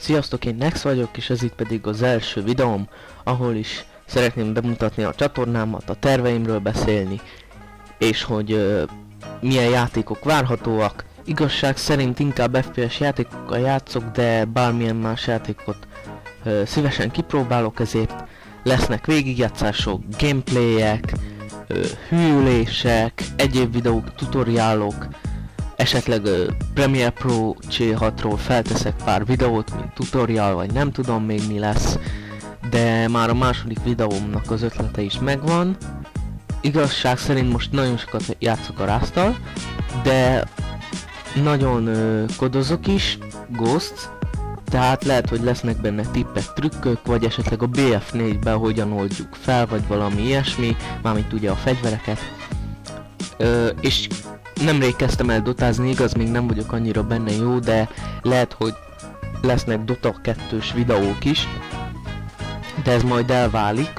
Sziasztok, én Nex vagyok, és ez itt pedig az első videóm, ahol is szeretném bemutatni a csatornámat, a terveimről beszélni, és hogy milyen játékok várhatóak. Igazság szerint inkább FPS játékokkal játszok, de bármilyen más játékot szívesen kipróbálok, ezért lesznek végigjátszások, gameplayek, hűlések, egyéb videók, tutoriálok, esetleg Premiere Pro C6-ról felteszek pár videót, mint tutorial, vagy nem tudom még mi lesz, de már a második videómnak az ötlete is megvan. Igazság szerint most nagyon sokat játszok a Rusttal, de nagyon kodozok is, Ghost, tehát lehet, hogy lesznek benne tippek, trükkök, vagy esetleg a BF4-ben hogyan oldjuk fel, vagy valami ilyesmi, mármint ugye a fegyvereket. És nemrég kezdtem el dotázni, igaz, még nem vagyok annyira benne jó, de lehet, hogy lesznek Dota 2-s videók is, de ez majd elválik.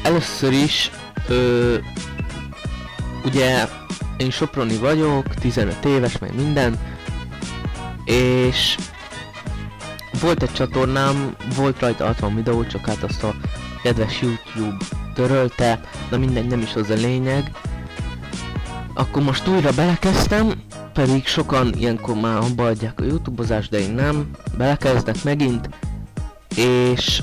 Először is, ugye én soproni vagyok, 15 éves, meg minden, és volt egy csatornám, volt rajta 60 videó, csak hát azt a kedves YouTube törölte, de mindegy, nem is az a lényeg. Akkor most újra belekezdtem, pedig sokan ilyenkor már abba adják a YouTube-ozást, de én nem, belekezdek megint, és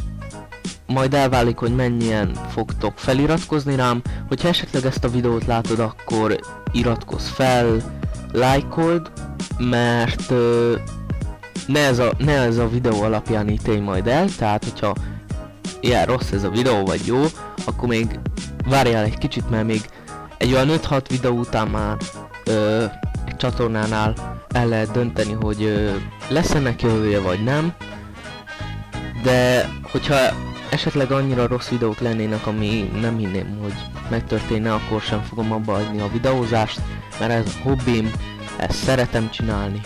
majd elválik, hogy mennyien fogtok feliratkozni rám. Hogyha esetleg ezt a videót látod, akkor iratkozz fel, lájkold, mert ne ez a videó alapján ítélj majd el, tehát hogyha ilyen rossz ez a videó vagy jó, akkor még várjál egy kicsit, mert még egy olyan 5-6 videó után már egy csatornánál el lehet dönteni, hogy lesz ennek jövője vagy nem. De hogyha esetleg annyira rossz videók lennének, ami nem hinném, hogy megtörténne, akkor sem fogom abba adni a videózást, mert ez a hobbim, ezt szeretem csinálni.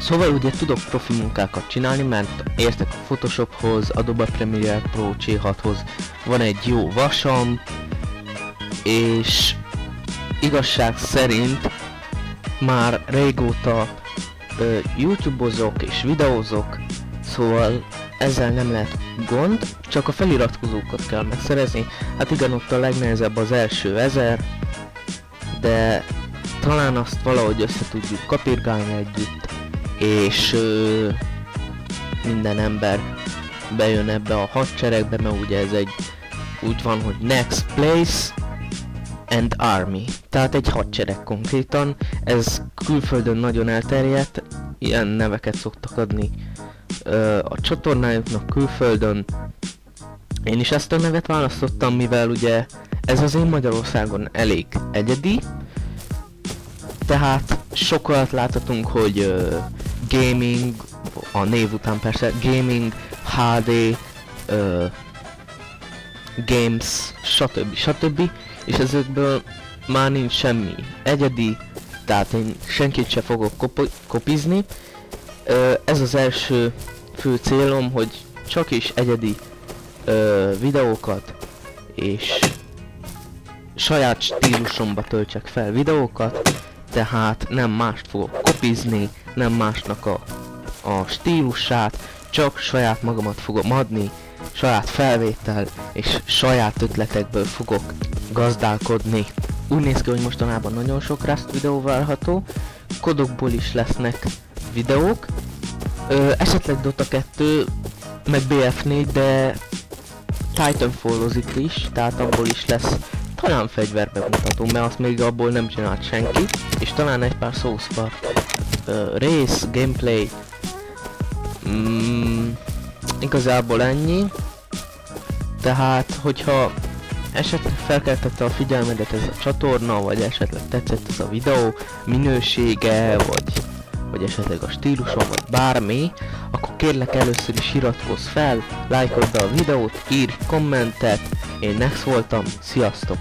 Szóval ugye tudok profi munkákat csinálni, mert értek a Photoshophoz, Adobe Premiere Pro C6-hoz, van egy jó vasom, és igazság szerint már régóta YouTube-ozok és videózok, szóval ezzel nem lehet gond, csak a feliratkozókat kell megszerezni. Hát igen, ott a legnehezebb az első 1000, de talán azt valahogy össze tudjuk kapirgálni együtt, és minden ember bejön ebbe a hadseregbe, mert ugye ez egy úgy van, hogy Next Place and Army, tehát egy hadsereg konkrétan. Ez külföldön nagyon elterjedt, ilyen neveket szoktak adni a csatornájuknak külföldön. Én is ezt a nevet választottam, mivel ugye ez az én Magyarországon elég egyedi, tehát sokat láthatunk, hogy gaming, a név után persze, gaming, HD, games, stb. És ezekből már nincs semmi egyedi, tehát én senkit se fogok kopizni. Ez az első fő célom, hogy csak is egyedi videókat és saját stílusomba töltsek fel videókat, tehát nem mást fogok kopizni, nem másnak a stílusát, csak saját magamat fogom adni, saját felvétel és saját ötletekből fogok gazdálkodni. Úgy néz ki, hogy mostanában nagyon sok Rust videó várható, kodokból is lesznek videók, esetleg Dota 2, meg BF4, de Titanfall-ozik is, tehát abból is lesz talán fegyverbemutató, mert azt még abból nem csinált senki, és talán egy pár szószpar rész, gameplay, igazából ennyi. Tehát, hogyha esetleg felkeltette a figyelmedet ez a csatorna, vagy esetleg tetszett ez a videó minősége, vagy esetleg a stílusom, vagy bármi, akkor kérlek először is iratkozz fel, lájkold be a videót, írj kommentet, én Nex voltam, sziasztok!